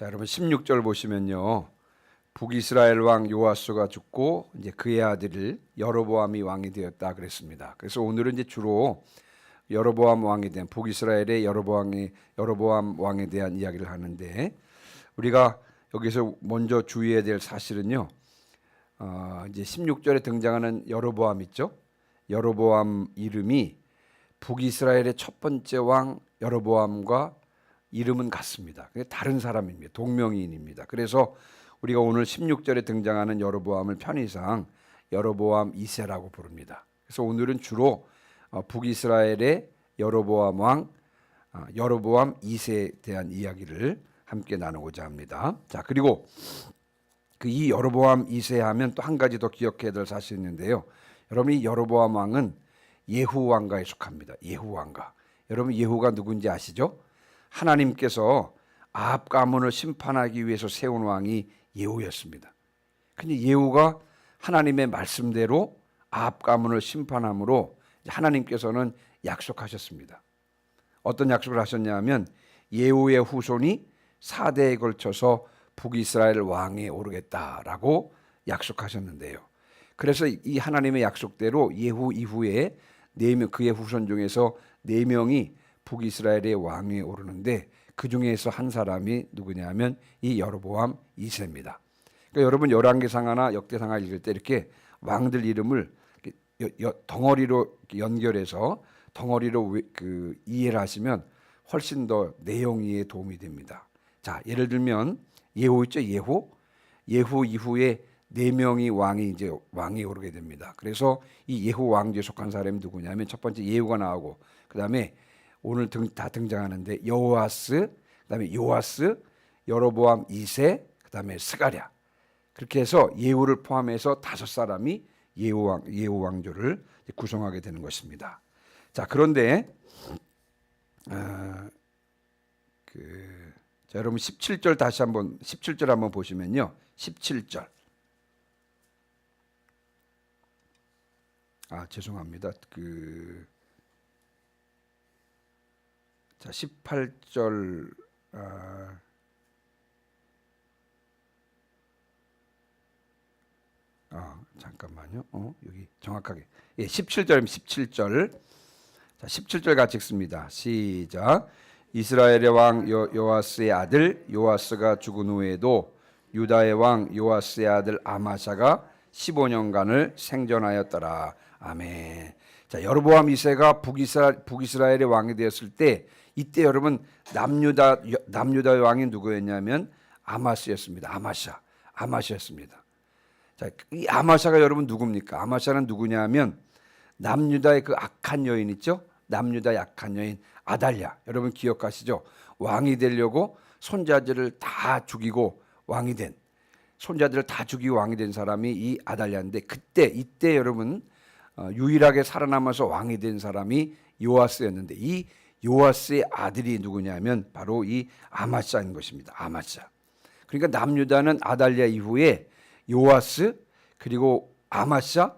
자, 여러분 16절 보시면요. 북이스라엘 왕 요아스가 죽고 이제 그의 아들 여로보암이 왕이 되었다 그랬습니다. 그래서 오늘은 이제 주로 여로보암 왕에 대한 북이스라엘의 여로보암 왕에 대한 이야기를 하는데 우리가 여기서 먼저 주의해야 될 사실은요. 이제 16절에 등장하는 여로보암 있죠? 여로보암 이름이 북이스라엘의 첫 번째 왕 여로보암과 이름은 같습니다. 다른 사람입니다. 동명이인입니다. 그래서 우리가 오늘 16절에 등장하는 여로보암을 편의상 여로보암 2세라고 부릅니다. 그래서 오늘은 주로 북이스라엘의 여로보암 왕 여로보암 2세에 대한 이야기를 함께 나누고자 합니다. 자, 그리고 이 여로보암 2세 하면 또 한 가지 더 기억해야 될 사실이 있는데요. 여러분 이 여로보암 왕은 예후 왕가에 속합니다. 예후 왕가. 여러분 예후가 누군지 아시죠? 하나님께서 아합 가문을 심판하기 위해서 세운 왕이 예후였습니다. 근데 예후가 하나님의 말씀대로 아합 가문을 심판함으로 하나님께서는 약속하셨습니다. 어떤 약속을 하셨냐면 예후의 후손이 4대에 걸쳐서 북이스라엘 왕에 오르겠다라고 약속하셨는데요. 그래서 이 하나님의 약속대로 예후 이후에 4명 그의 후손 중에서 4명이 북이스라엘의 왕에 오르는데 그 중에서 한 사람이 누구냐면 이 여로보암 2세입니다. 그러니까 여러분 열왕기상하나 역대상하 읽을 때 이렇게 왕들 이름을 덩어리로 연결해서 덩어리로 이해를 하시면 훨씬 더 내용 이해에 도움이 됩니다. 자, 예를 들면 예후 있죠? 예후 이후에 4명이 왕이 오르게 됩니다. 그래서 이 예후 왕조에 속한 사람이 누구냐면 첫 번째 예후가 나오고 그다음에 오늘 다 등장하는데 여호아스, 그다음에 요아스, 여로보암 2세, 그다음에 스가랴. 그렇게 해서 예후를 포함해서 5사람이 예후 왕조를 구성하게 되는 것입니다. 자, 그런데 자, 여러분 17절 다시 한번 17절 한번 보시면요. 17절. 죄송합니다. 자, 18절 잠깐만요. 여기 정확하게 17절이면 17절. 자, 17절 같이 읽습니다. 시작. 이스라엘의 왕 요아스의 아들 요아스가 죽은 후에도 유다의 왕 요아스의 아들 아마샤가 15년간을 생존하였더라. 아멘. 자, 여로보암 2세가 북이스라엘의 왕이 되었을 때 이때 여러분 남유다의 왕이 누구였냐면 아마스였습니다. 아마샤였습니다. 자, 이 아마샤가 여러분 누굽니까? 아마샤는 누구냐면 남유다의 그 악한 여인 있죠? 남유다의 악한 여인 아달랴. 여러분 기억하시죠? 왕이 되려고 손자들을 다 죽이고 왕이 된 사람이 이 아달랴인데 이때 여러분 유일하게 살아남아서 왕이 된 사람이 요아스였는데 이 요아스의 아들이 누구냐면 바로 이 아마샤인 것입니다. 아마샤. 그러니까 남유다는 아달랴 이후에 요아스 그리고 아마샤,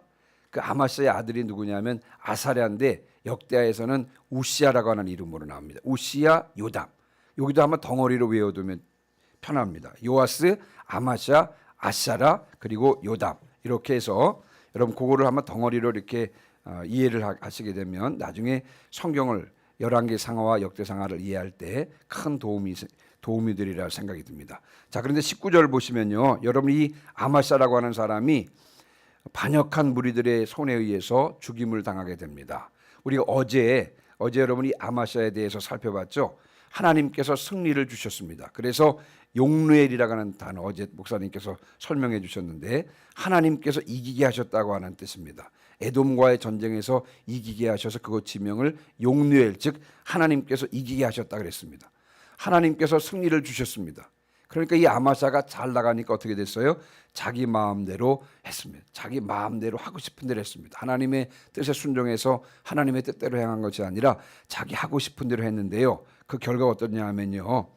그 아마샤의 아들이 누구냐면 아사랴인데 역대하에서는 우시야라고 하는 이름으로 나옵니다. 우시야, 요담. 여기도 한번 덩어리로 외워두면 편합니다. 요아스, 아마샤, 아사랴 그리고 요담. 이렇게 해서 여러분 그거를 한번 덩어리로 이렇게 이해를 하시게 되면 나중에 성경을 열왕기상하와 역대상하를 이해할 때 큰 도움이 되리라 생각이 듭니다. 자, 그런데 19절 보시면요. 여러분 이 아마샤라고 하는 사람이 반역한 무리들의 손에 의해서 죽임을 당하게 됩니다. 우리가 어제 여러분이 아마샤에 대해서 살펴봤죠. 하나님께서 승리를 주셨습니다. 그래서 용르엘이라고 하는 단어 어제 목사님께서 설명해 주셨는데 하나님께서 이기게 하셨다고 하는 뜻입니다. 에돔과의 전쟁에서 이기게 하셔서 그것 지명을 용르엘 즉 하나님께서 이기게 하셨다 그랬습니다. 하나님께서 승리를 주셨습니다. 그러니까 이 아마샤가 잘 나가니까 어떻게 됐어요? 자기 마음대로 했습니다. 자기 마음대로 하고 싶은 대로 했습니다. 하나님의 뜻에 순종해서 하나님의 뜻대로 행한 것이 아니라 자기 하고 싶은 대로 했는데요. 그 결과가 어떠냐 하면요.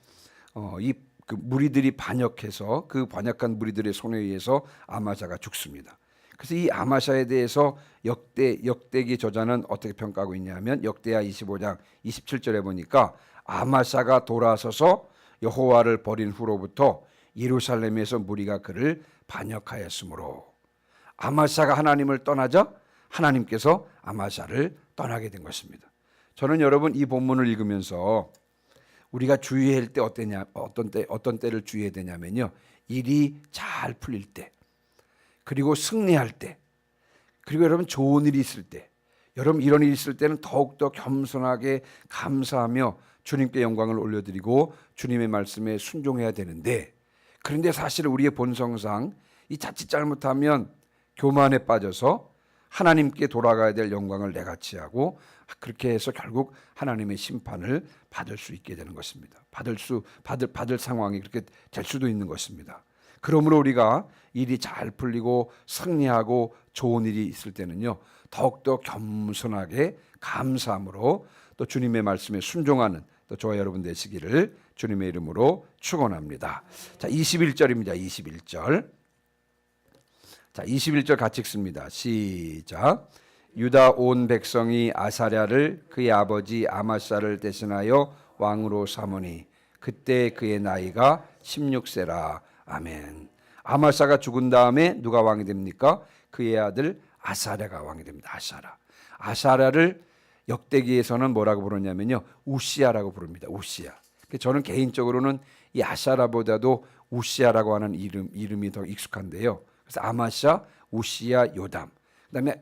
그 무리들이 반역해서 그 반역한 무리들의 손에 의해서 아마샤가 죽습니다. 그래서 이 아마샤에 대해서 역대기 저자는 어떻게 평가하고 있냐면 역대하 25장 27절에 보니까 아마샤가 돌아서서 여호와를 버린 후로부터 예루살렘에서 무리가 그를 반역하였으므로 아마샤가 하나님을 떠나자 하나님께서 아마샤를 떠나게 된 것입니다. 저는 여러분 이 본문을 읽으면서 우리가 주의해야 할 때 어떤 때를 주의해야 되냐면요, 일이 잘 풀릴 때, 그리고 승리할 때, 그리고 여러분 좋은 일이 있을 때, 여러분 이런 일이 있을 때는 더욱더 겸손하게 감사하며 주님께 영광을 올려드리고 주님의 말씀에 순종해야 되는데, 그런데 사실 우리의 본성상 이 자칫 잘못하면 교만에 빠져서 하나님께 돌아가야 될 영광을 내가 취하고 그렇게 해서 결국 하나님의 심판을 받을 수 있게 되는 것입니다. 받을 상황이 그렇게 될 수도 있는 것입니다. 그러므로 우리가 일이 잘 풀리고 승리하고 좋은 일이 있을 때는요, 더욱더 겸손하게 감사함으로 또 주님의 말씀에 순종하는 또 저와 여러분 되시기를 주님의 이름으로 축원합니다. 자, 21절입니다. 21절. 자, 21절 같이 읽습니다. 시작. 유다 온 백성이 아사랴를 그의 아버지 아마샤를 대신하여 왕으로 삼으니 그때 그의 나이가 16세라. 아멘. 아마샤가 죽은 다음에 누가 왕이 됩니까? 그의 아들 아사랴가 왕이 됩니다. 아사랴를 역대기에서는 뭐라고 부르냐면요, 우시야라고 부릅니다. 우시야. 저는 개인적으로는 이 아사랴보다도 우시야라고 하는 이름이 더 익숙한데요. 그래서 아마샤, 우시야, 요담.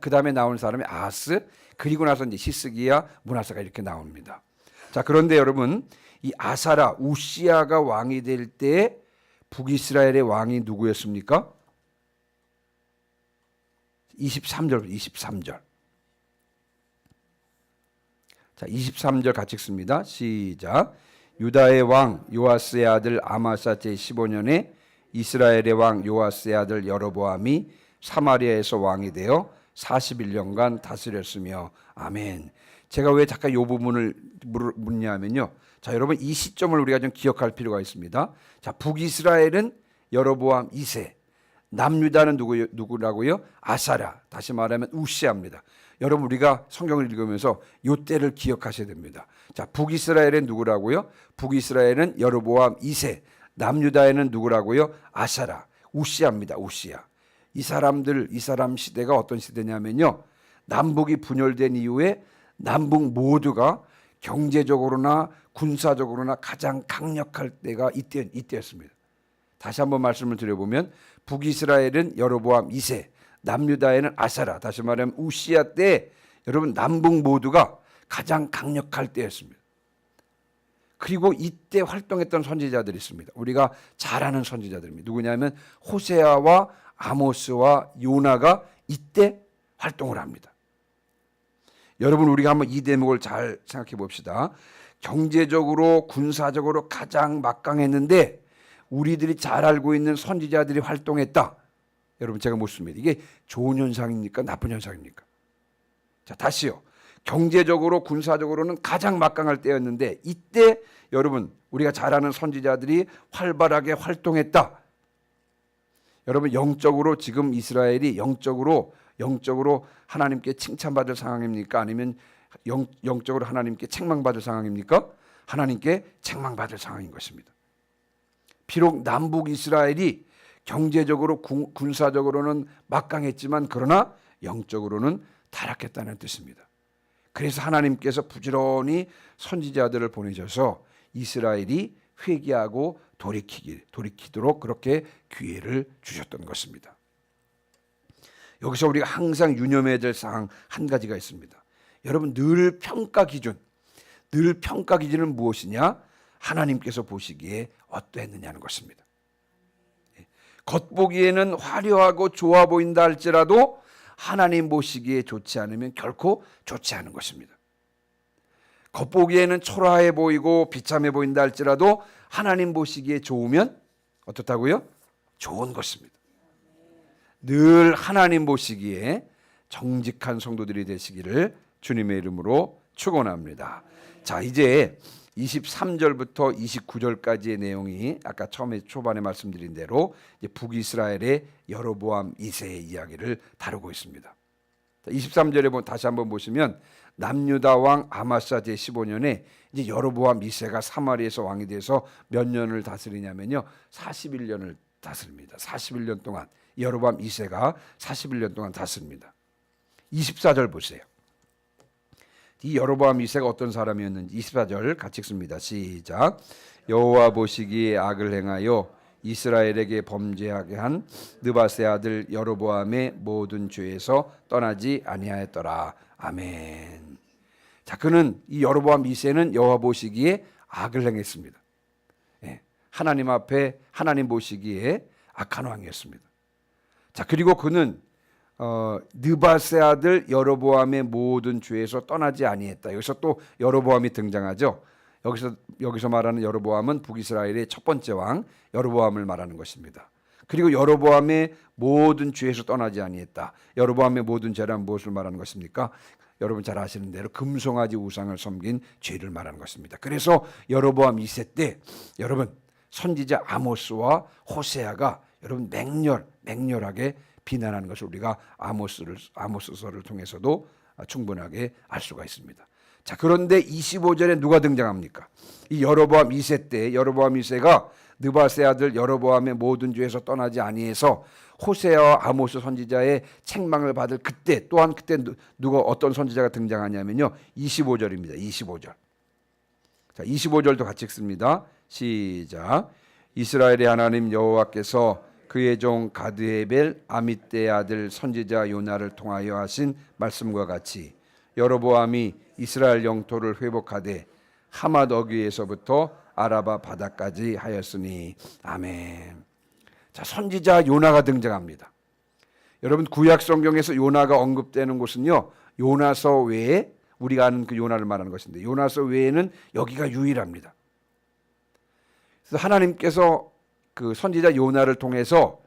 그다음에 나오는 사람이 아스, 그리고 나서 이제 히스기야, 므낫세가 이렇게 나옵니다. 자, 그런데 여러분 이 아사랴, 우시야가 왕이 될 때 북이스라엘의 왕이 누구였습니까? 23절. 자, 23절 같이 읽습니다. 시작. 유다의 왕 요아스의 아들 아마사 제15년에 이스라엘의 왕 요아스의 아들 여로보암이 사마리아에서 왕이 되어 41년간 다스렸으며. 아멘. 제가 왜 잠깐 이 부분을 묻냐면요, 자, 여러분 이 시점을 우리가 좀 기억할 필요가 있습니다. 자, 북이스라엘은 여로보암 2세, 남유다는 누구라고요? 아사랴, 다시 말하면 우시야입니다. 여러분 우리가 성경을 읽으면서 이 때를 기억하셔야 됩니다. 자, 북이스라엘은 누구라고요? 북이스라엘은 여로보암 2세, 남유다에는 누구라고요? 아사랴, 우시야입니다. 우시야. 이 사람 시대가 어떤 시대냐면요, 남북이 분열된 이후에 남북 모두가 경제적으로나 군사적으로나 가장 강력할 때가 이때였습니다. 다시 한번 말씀을 드려보면 북이스라엘은 여로보암 2세, 남유다에는 아사랴, 다시 말하면 우시야 때 여러분 남북 모두가 가장 강력할 때였습니다. 그리고 이때 활동했던 선지자들이 있습니다. 우리가 잘 아는 선지자들입니다. 누구냐면 호세아와 아모스와 요나가 이때 활동을 합니다. 여러분 우리가 한번 이 대목을 잘 생각해 봅시다. 경제적으로 군사적으로 가장 막강했는데 우리들이 잘 알고 있는 선지자들이 활동했다. 여러분 제가 묻습니다. 이게 좋은 현상입니까? 나쁜 현상입니까? 자, 다시요. 경제적으로 군사적으로는 가장 막강할 때였는데 이때 여러분 우리가 잘 아는 선지자들이 활발하게 활동했다. 여러분 영적으로 지금 이스라엘이 영적으로 하나님께 칭찬받을 상황입니까? 아니면 영적으로 하나님께 책망받을 상황입니까? 하나님께 책망받을 상황인 것입니다. 비록 남북 이스라엘이 경제적으로 군사적으로는 막강했지만 그러나 영적으로는 타락했다는 뜻입니다. 그래서 하나님께서 부지런히 선지자들을 보내셔서 이스라엘이 회개하고 돌이키도록 그렇게 기회를 주셨던 것입니다. 여기서 우리가 항상 유념해야 될 사항 한 가지가 있습니다. 여러분 늘 평가 기준은 무엇이냐? 하나님께서 보시기에 어떠했느냐는 것입니다. 겉보기에는 화려하고 좋아 보인다 할지라도 하나님 보시기에 좋지 않으면 결코 좋지 않은 것입니다. 겉보기에는 초라해 보이고 비참해 보인다 할지라도 하나님 보시기에 좋으면 어떻다고요? 좋은 것입니다. 늘 하나님 보시기에 정직한 성도들이 되시기를 주님의 이름으로 축원합니다. 자, 이제 23절부터 29절까지의 내용이 아까 초반에 말씀드린 대로 이제 북이스라엘의 여로보암 2세의 이야기를 다루고 있습니다. 23절에 다시 한번 보시면 남유다 왕 아마사 제15년에 이제 여로보암 2세가 사마리아에서 왕이 돼서 몇 년을 다스리냐면요, 41년을 다스립니다. 41년 동안 여로보암 2세가 41년 동안 다스립니다. 24절 보세요. 이 여로보암 2세가 어떤 사람이었는지 24절 같이 읽습니다. 시작. 여호와 보시기에 악을 행하여 이스라엘에게 범죄하게 한 느밧의 아들 여로보암의 모든 죄에서 떠나지 아니하였더라. 아멘. 자, 그는 이 여로보암 2세는 여호와 보시기에 악을 행했습니다. 예, 하나님 앞에 하나님 보시기에 악한 왕이었습니다. 자, 그리고 그는 느밧의 아들 여로보암의 모든 죄에서 떠나지 아니했다. 여기서 또 여로보암이 등장하죠. 여기서 말하는 여로보암은 북이스라엘의 첫 번째 왕 여로보암을 말하는 것입니다. 그리고 여로보암의 모든 죄에서 떠나지 아니했다. 여로보암의 모든 죄란 무엇을 말하는 것입니까? 여러분 잘 아시는 대로 금송아지 우상을 섬긴 죄를 말하는 것입니다. 그래서 여로보암 2세 때 여러분 선지자 아모스와 호세아가 여러분 맹렬하게 비난하는 것을 우리가 아모스서를 통해서도 충분하게 알 수가 있습니다. 자, 그런데 25절에 누가 등장합니까? 이 여로보암 2세 때 여로보암 2세가 느밧의 아들 여로보암의 모든 죄에서 떠나지 아니해서 호세아와 아모스 선지자의 책망을 받을 그때 또한 그때 누가 어떤 선지자가 등장하냐면요, 25절입니다. 25절. 자, 25절도 같이 읽습니다. 시작. 이스라엘의 하나님 여호와께서 그의 종 가드헤벨 아mit대의 아들 선지자 요나를 통하여 하신 말씀과 같이 여로보암이 이스라엘 영토를 회복하되 하맛 어귀에서부터 아라바 바다까지 하였으니 아멘. 자, 선지자 요나가 등장합니다. 여러분 구약 성경에서 요나가 언급되는 곳은요, 요나서 외에 우리가 아는 그 요나를 말하는 것인데 요나서 외에는 여기가 유일합니다. 그래서 하나님께서 그 선지자 요나를 통해서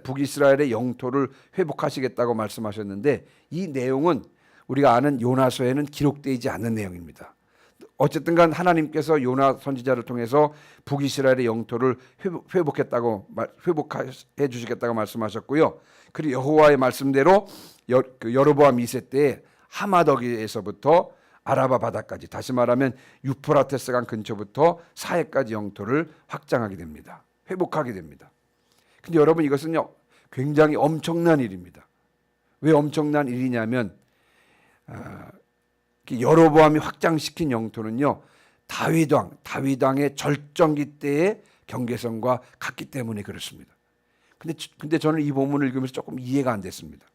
북이스라엘의 영토를 회복하시겠다고 말씀하셨는데 이 내용은 우리가 아는 요나서에는 기록되지 않는 내용입니다. 어쨌든 간 하나님께서 요나 선지자를 통해서 북이스라엘의 영토를 회복해 주시겠다고 말씀하셨고요. 그리고 여호와의 말씀대로 여로보암 2세 때 하맛어기에서부터 아라바 바다까지, 다시 말하면 유프라테스 강 근처부터 사해까지 영토를 확장하게 됩니다. 회복하게 됩니다. 근데 여러분 이것은요 굉장히 엄청난 일입니다. 왜 엄청난 일이냐면 여로보암이 확장시킨 영토는요 다윗왕의 절정기 때의 경계선과 같기 때문에 그렇습니다. 근데 저는 이 본문을 읽으면서 조금 이해가 안 됐습니다.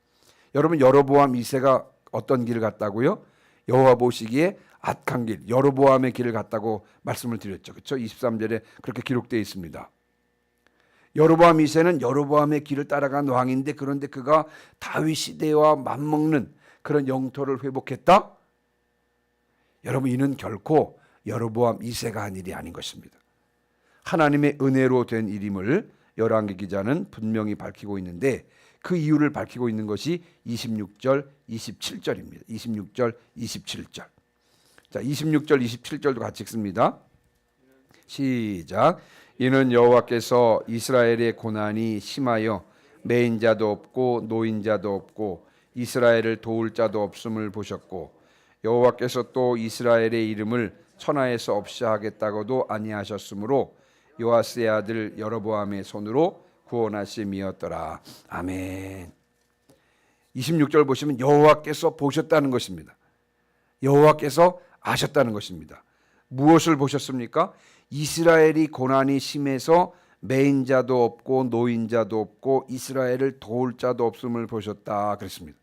여러분 여로보암 2세가 어떤 길을 갔다고요? 여호와 보시기에 악한 길, 여로보암의 길을 갔다고 말씀을 드렸죠. 그렇죠? 23절에 그렇게 기록되어 있습니다. 여로보암 2세는 여로보암의 길을 따라간 왕인데 그런데 그가 다윗 시대와 맞먹는 그런 영토를 회복했다? 여러분 이는 결코 여로보암 2세가 한 일이 아닌 것입니다. 하나님의 은혜로 된 일임을 열왕기 기자는 분명히 밝히고 있는데 그 이유를 밝히고 있는 것이 26절, 27절입니다. 26절, 27절. 자, 26절, 27절도 같이 읽습니다. 시작. 이는 여호와께서 이스라엘의 고난이 심하여 매인자도 없고 노인자도 없고 이스라엘을 도울 자도 없음을 보셨고 여호와께서 또 이스라엘의 이름을 천하에서 없이 하겠다고도 아니하셨으므로 요아스의 아들 여로보암의 손으로 구원하심이었더라. 아멘. 26절 보시면 여호와께서 보셨다는 것입니다. 여호와께서 아셨다는 것입니다. 무엇을 보셨습니까? 이스라엘이 고난이 심해서 매인자도 없고 노인자도 없고 이스라엘을 도울 자도 없음을 보셨다 그랬습니다.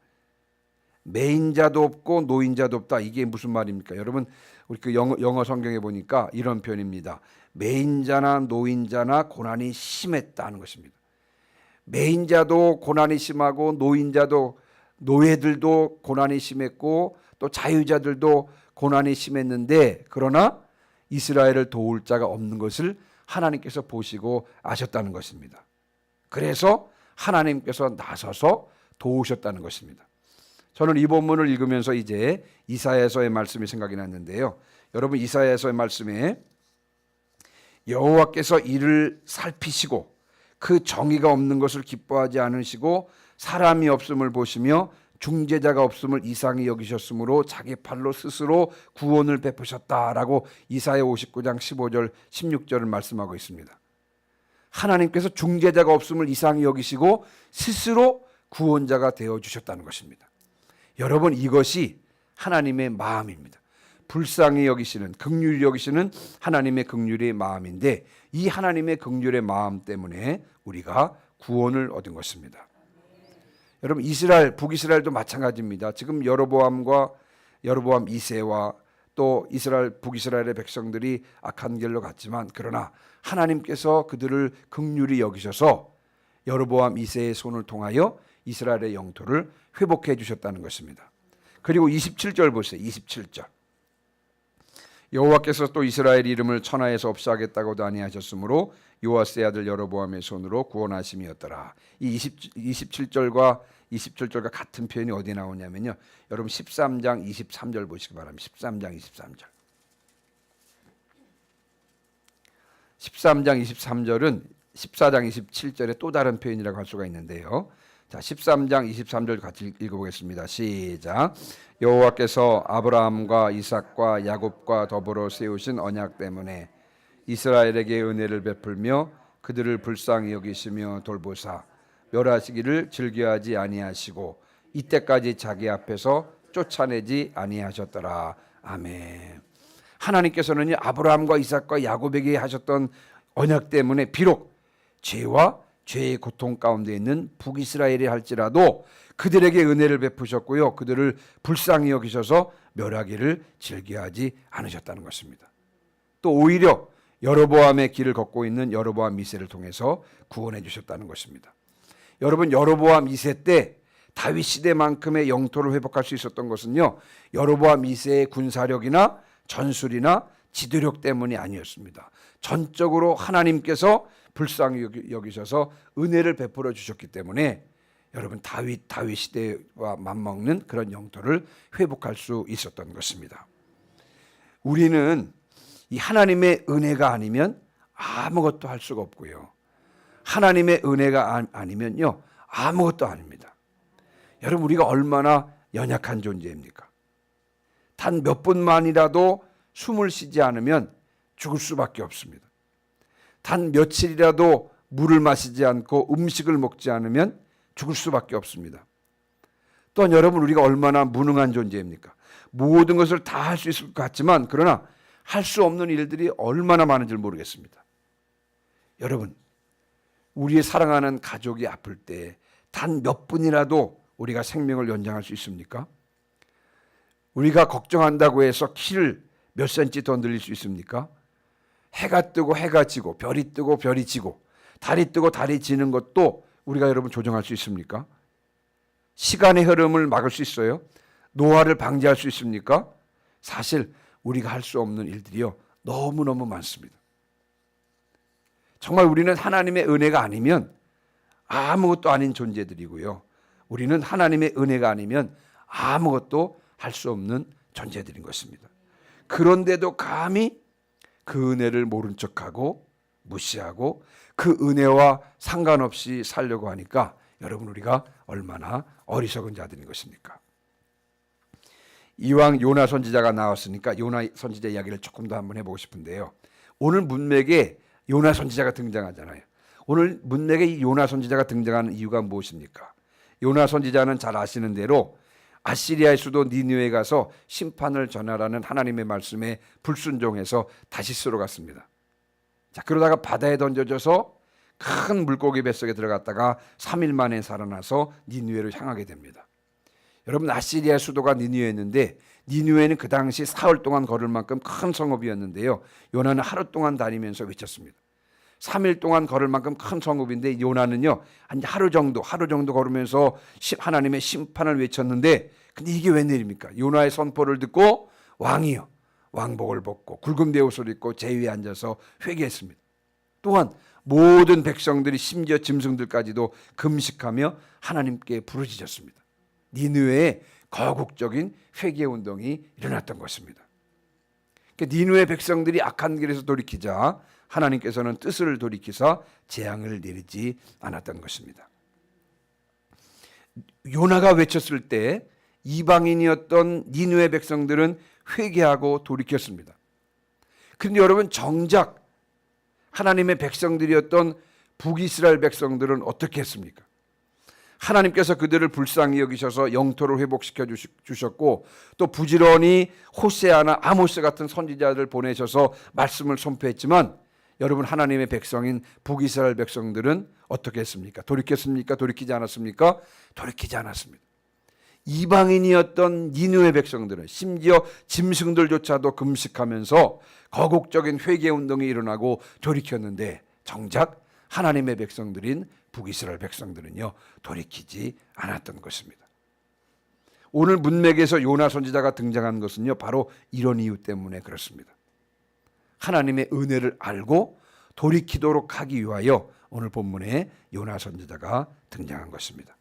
매인자도 없고 노인자도 없다. 이게 무슨 말입니까? 여러분 우리 그 영어 성경에 보니까 이런 표현입니다. 매인자나 노인자나 고난이 심했다는 것입니다. 매인자도 고난이 심하고 노예들도 고난이 심했고 또 자유자들도 고난이 심했는데 그러나 이스라엘을 도울 자가 없는 것을 하나님께서 보시고 아셨다는 것입니다. 그래서 하나님께서 나서서 도우셨다는 것입니다. 저는 이 본문을 읽으면서 이제 이사야서의 말씀이 생각이 났는데요. 여러분 이사야서의 말씀에 여호와께서 이를 살피시고 그 정의가 없는 것을 기뻐하지 않으시고 사람이 없음을 보시며 중재자가 없음을 이상히 여기셨으므로 자기 팔로 스스로 구원을 베푸셨다라고 이사야 59장 15절 16절을 말씀하고 있습니다. 하나님께서 중재자가 없음을 이상히 여기시고 스스로 구원자가 되어주셨다는 것입니다. 여러분, 이것이 하나님의 마음입니다. 불쌍히 여기시는, 긍휼히 여기시는 하나님의 긍휼의 마음인데, 이 하나님의 긍휼의 마음 때문에 우리가 구원을 얻은 것입니다. 여러분, 북이스라엘도 마찬가지입니다. 지금 여로보암 2세와 또 북이스라엘의 백성들이 악한 길로 갔지만, 그러나 하나님께서 그들을 긍휼히 여기셔서 여로보암 2세의 손을 통하여 이스라엘의 영토를 회복해 주셨다는 것입니다. 그리고 27절 보세요. 27절. 여호와께서 또 이스라엘 이름을 천하에서 없애하겠다고도 아니하셨으므로 요아스의 아들 여로보암의 손으로 구원하심이었더라. 이 27절과 27절과 같은 표현이 어디 나오냐면요, 여러분 13장 23절 보시기 바랍니다. 13장 23절. 13장 23절은 14장 27절의 또 다른 표현이라고 할 수가 있는데요. 자, 13장 23절 같이 읽어보겠습니다. 시작. 여호와께서 아브라함과 이삭과 야곱과 더불어 세우신 언약 때문에 이스라엘에게 은혜를 베풀며 그들을 불쌍히 여기시며 돌보사 멸하시기를 즐겨하지 아니하시고 이때까지 자기 앞에서 쫓아내지 아니하셨더라. 아멘. 하나님께서는 아브라함과 이삭과 야곱에게 하셨던 언약 때문에 비록 죄와 죄의 고통 가운데 있는 북이스라엘이 할지라도 그들에게 은혜를 베푸셨고요, 그들을 불쌍히 여기셔서 멸하기를 즐겨하지 않으셨다는 것입니다. 또 오히려 여로보암의 길을 걷고 있는 여로보암 2세를 통해서 구원해 주셨다는 것입니다. 여러분, 여로보암 2세 때 다윗 시대만큼의 영토를 회복할 수 있었던 것은요, 여로보암 2세의 군사력이나 전술이나 지도력 때문이 아니었습니다. 전적으로 하나님께서 불쌍히 여기셔서 은혜를 베풀어 주셨기 때문에 여러분, 다윗 시대와 맞먹는 그런 영토를 회복할 수 있었던 것입니다. 우리는 이 하나님의 은혜가 아니면 아무것도 할 수가 없고요, 하나님의 은혜가 아니면요 아무것도 아닙니다. 여러분, 우리가 얼마나 연약한 존재입니까? 단 몇 분만이라도 숨을 쉬지 않으면 죽을 수밖에 없습니다. 단 며칠이라도 물을 마시지 않고 음식을 먹지 않으면 죽을 수밖에 없습니다. 또한 여러분, 우리가 얼마나 무능한 존재입니까? 모든 것을 다 할 수 있을 것 같지만, 그러나 할 수 없는 일들이 얼마나 많은지 모르겠습니다. 여러분, 우리의 사랑하는 가족이 아플 때 단 몇 분이라도 우리가 생명을 연장할 수 있습니까? 우리가 걱정한다고 해서 키를 몇 센치 더 늘릴 수 있습니까? 해가 뜨고 해가 지고, 별이 뜨고 별이 지고, 달이 뜨고 달이 지는 것도 우리가 여러분 조정할 수 있습니까? 시간의 흐름을 막을 수 있어요? 노화를 방지할 수 있습니까? 사실 우리가 할 수 없는 일들이요 너무너무 많습니다. 정말 우리는 하나님의 은혜가 아니면 아무것도 아닌 존재들이고요, 우리는 하나님의 은혜가 아니면 아무것도 할 수 없는 존재들인 것입니다. 그런데도 감히 그 은혜를 모른 척하고 무시하고 그 은혜와 상관없이 살려고 하니까 여러분, 우리가 얼마나 어리석은 자들인 것입니까? 이왕 요나 선지자가 나왔으니까 요나 선지자 이야기를 조금 더 한번 해보고 싶은데요, 오늘 문맥에 요나 선지자가 등장하잖아요. 오늘 문맥에 이 요나 선지자가 등장하는 이유가 무엇입니까? 요나 선지자는 잘 아시는 대로 아시리아의 수도 니느웨에 가서 심판을 전하라는 하나님의 말씀에 불순종해서 다시스로 갔습니다. 자, 그러다가 바다에 던져져서 큰 물고기 뱃속에 들어갔다가 3일 만에 살아나서 니느웨로 향하게 됩니다. 여러분, 아시리아 수도가 니느웨였는데, 니느웨는 그 당시 사흘 동안 걸을 만큼 큰 성읍이었는데요, 요나는 하루 동안 다니면서 외쳤습니다. 3일 동안 걸을 만큼 큰 성읍인데 요나는요 한 하루 정도 걸으면서 하나님의 심판을 외쳤는데, 근데 이게 웬일입니까? 요나의 선포를 듣고 왕이요 왕복을 벗고 굵은 베옷을 입고 제위에 앉아서 회개했습니다. 또한 모든 백성들이, 심지어 짐승들까지도 금식하며 하나님께 부르짖었습니다. 니느웨에 거국적인 회개 운동이 일어났던 것입니다. 니느웨 백성들이 악한 길에서 돌이키자 하나님께서는 뜻을 돌이키사 재앙을 내리지 않았던 것입니다. 요나가 외쳤을 때 이방인이었던 니느웨 백성들은 회개하고 돌이켰습니다. 그런데 여러분, 정작 하나님의 백성들이었던 북이스라엘 백성들은 어떻게 했습니까? 하나님께서 그들을 불쌍히 여기셔서 영토를 회복시켜 주셨고, 또 부지런히 호세아나 아모스 같은 선지자들 보내셔서 말씀을 선포했지만, 여러분, 하나님의 백성인 북이스라엘 백성들은 어떻게 했습니까? 돌이켰습니까? 돌이키지 않았습니까? 돌이키지 않았습니다. 이방인이었던 니느웨 백성들은 심지어 짐승들조차도 금식하면서 거국적인 회개 운동이 일어나고 돌이켰는데, 정작 하나님의 백성들인 북이스라엘 백성들은요, 돌이키지 않았던 것입니다. 오늘 문맥에서 요나 선지자가 등장한 것은요, 바로 이런 이유 때문에 그렇습니다. 하나님의 은혜를 알고 돌이키도록 하기 위하여 오늘 본문에 요나 선지자가 등장한 것입니다.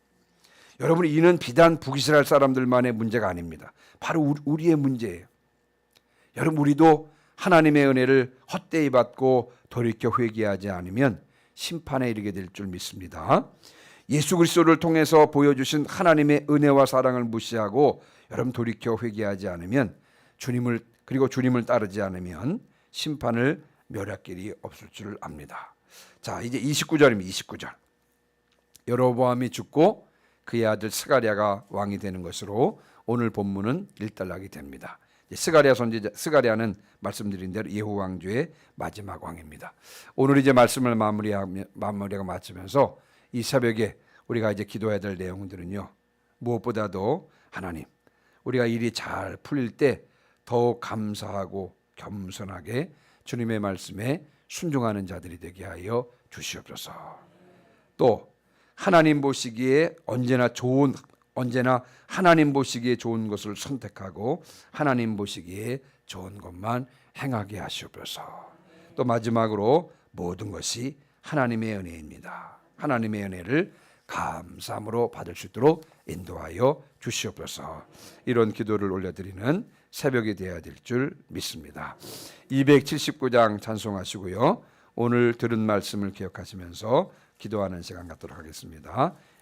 여러분, 이는 비단 북이스라엘 사람들만의 문제가 아닙니다. 바로 우리의 문제예요. 여러분, 우리도 하나님의 은혜를 헛되이 받고 돌이켜 회개하지 않으면 심판에 이르게 될 줄 믿습니다. 예수 그리스도를 통해서 보여주신 하나님의 은혜와 사랑을 무시하고 여러분 돌이켜 회개하지 않으면 주님을 따르지 않으면 심판을 멸할 길이 없을 줄 압니다. 자, 이제 29절입니다. 29절. 여로보암이 죽고 그의 아들 스가랴가 왕이 되는 것으로 오늘 본문은 일단락이 됩니다. 스가랴는 말씀드린 대로 예후 왕조의 마지막 왕입니다. 오늘 이제 말씀을 마무리가 맞으면서 이 새벽에 우리가 이제 기도해야 될 내용들은요, 무엇보다도 하나님, 우리가 일이 잘 풀릴 때 더욱 감사하고 겸손하게 주님의 말씀에 순종하는 자들이 되게 하여 주시옵소서. 또 하나님 보시기에 언제나 하나님 보시기에 좋은 것을 선택하고 하나님 보시기에 좋은 것만 행하게 하시옵소서. 또 마지막으로 모든 것이 하나님의 은혜입니다. 하나님의 은혜를 감사함으로 받을 수 있도록 인도하여 주시옵소서. 이런 기도를 올려드리는 새벽이 되어야 될 줄 믿습니다. 279장 찬송하시고요, 오늘 들은 말씀을 기억하시면서 기도하는 시간 갖도록 하겠습니다.